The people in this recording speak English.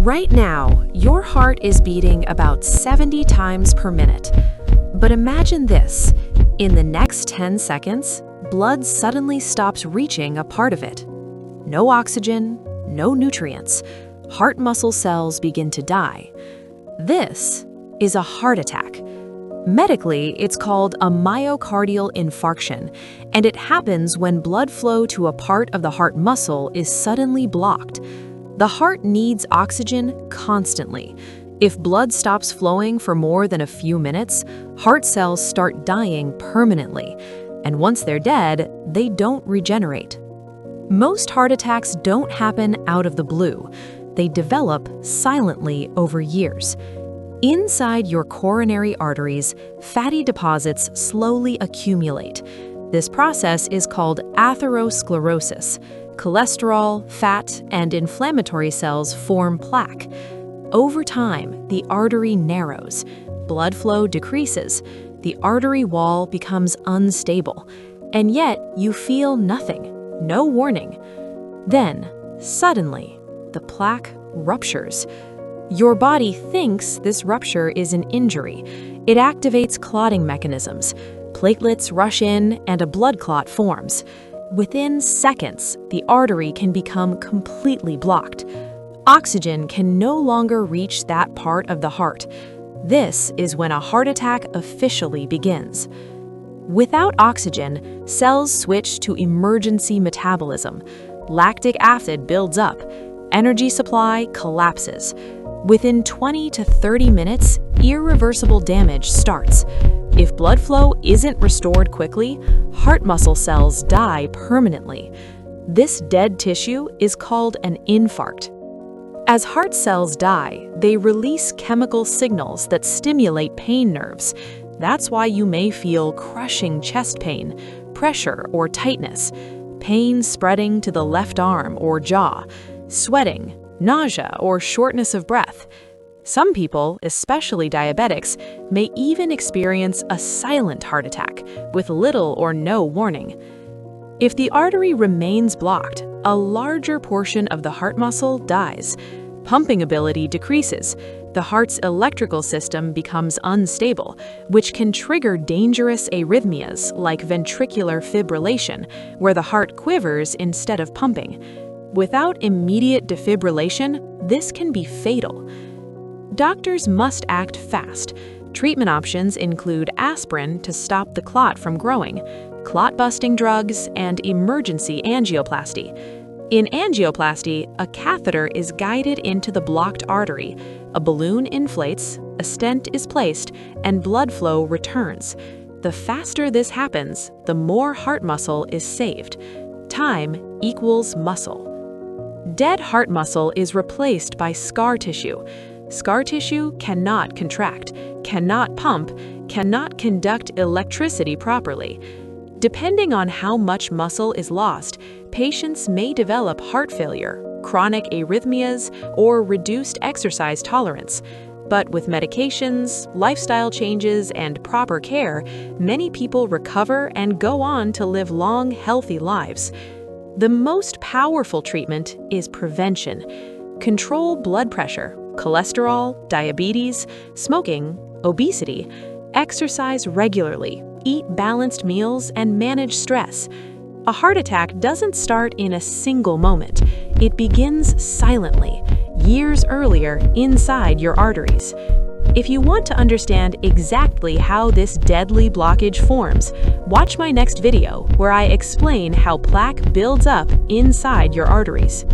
Right now, your heart is beating about 70 times per minute. But imagine this. In the next 10 seconds, blood suddenly stops reaching a part of it. No oxygen, no nutrients. Heart muscle cells begin to die. This is a heart attack. Medically, it's called a myocardial infarction, and it happens when blood flow to a part of the heart muscle is suddenly blocked. The heart needs oxygen constantly. If blood stops flowing for more than a few minutes, heart cells start dying permanently, and once they're dead, they don't regenerate. Most heart attacks don't happen out of the blue. They develop silently over years. Inside your coronary arteries, fatty deposits slowly accumulate. This process is called atherosclerosis. Cholesterol, fat, and inflammatory cells form plaque. Over time, the artery narrows. Blood flow decreases. The artery wall becomes unstable. And yet, you feel nothing, no warning. Then, suddenly, the plaque ruptures. Your body thinks this rupture is an injury. It activates clotting mechanisms. Platelets rush in and a blood clot forms. Within seconds, the artery can become completely blocked. Oxygen can no longer reach that part of the heart. This is when a heart attack officially begins. Without oxygen, cells switch to emergency metabolism. Lactic acid builds up. Energy supply collapses. Within 20 to 30 minutes, irreversible damage starts. If blood flow isn't restored quickly, heart muscle cells die permanently. This dead tissue is called an infarct. As heart cells die, they release chemical signals that stimulate pain nerves. That's why you may feel crushing chest pain, pressure or tightness, pain spreading to the left arm or jaw, sweating, nausea, or shortness of breath. Some people, especially diabetics, may even experience a silent heart attack with little or no warning. If the artery remains blocked, a larger portion of the heart muscle dies. Pumping ability decreases. The heart's electrical system becomes unstable, which can trigger dangerous arrhythmias like ventricular fibrillation, where the heart quivers instead of pumping. Without immediate defibrillation, this can be fatal. Doctors must act fast. Treatment options include aspirin to stop the clot from growing, clot-busting drugs, and emergency angioplasty. In angioplasty, a catheter is guided into the blocked artery, a balloon inflates, a stent is placed, and blood flow returns. The faster this happens, the more heart muscle is saved. Time equals muscle. Dead heart muscle is replaced by scar tissue. Scar tissue cannot contract, cannot pump, cannot conduct electricity properly. Depending on how much muscle is lost, patients may develop heart failure, chronic arrhythmias, or reduced exercise tolerance. But with medications, lifestyle changes, and proper care, many people recover and go on to live long, healthy lives. The most powerful treatment is prevention. Control blood pressure, cholesterol, diabetes, smoking, obesity, exercise regularly, eat balanced meals, and manage stress. A heart attack doesn't start in a single moment. It begins silently, years earlier inside your arteries. If you want to understand exactly how this deadly blockage forms, watch my next video where I explain how plaque builds up inside your arteries.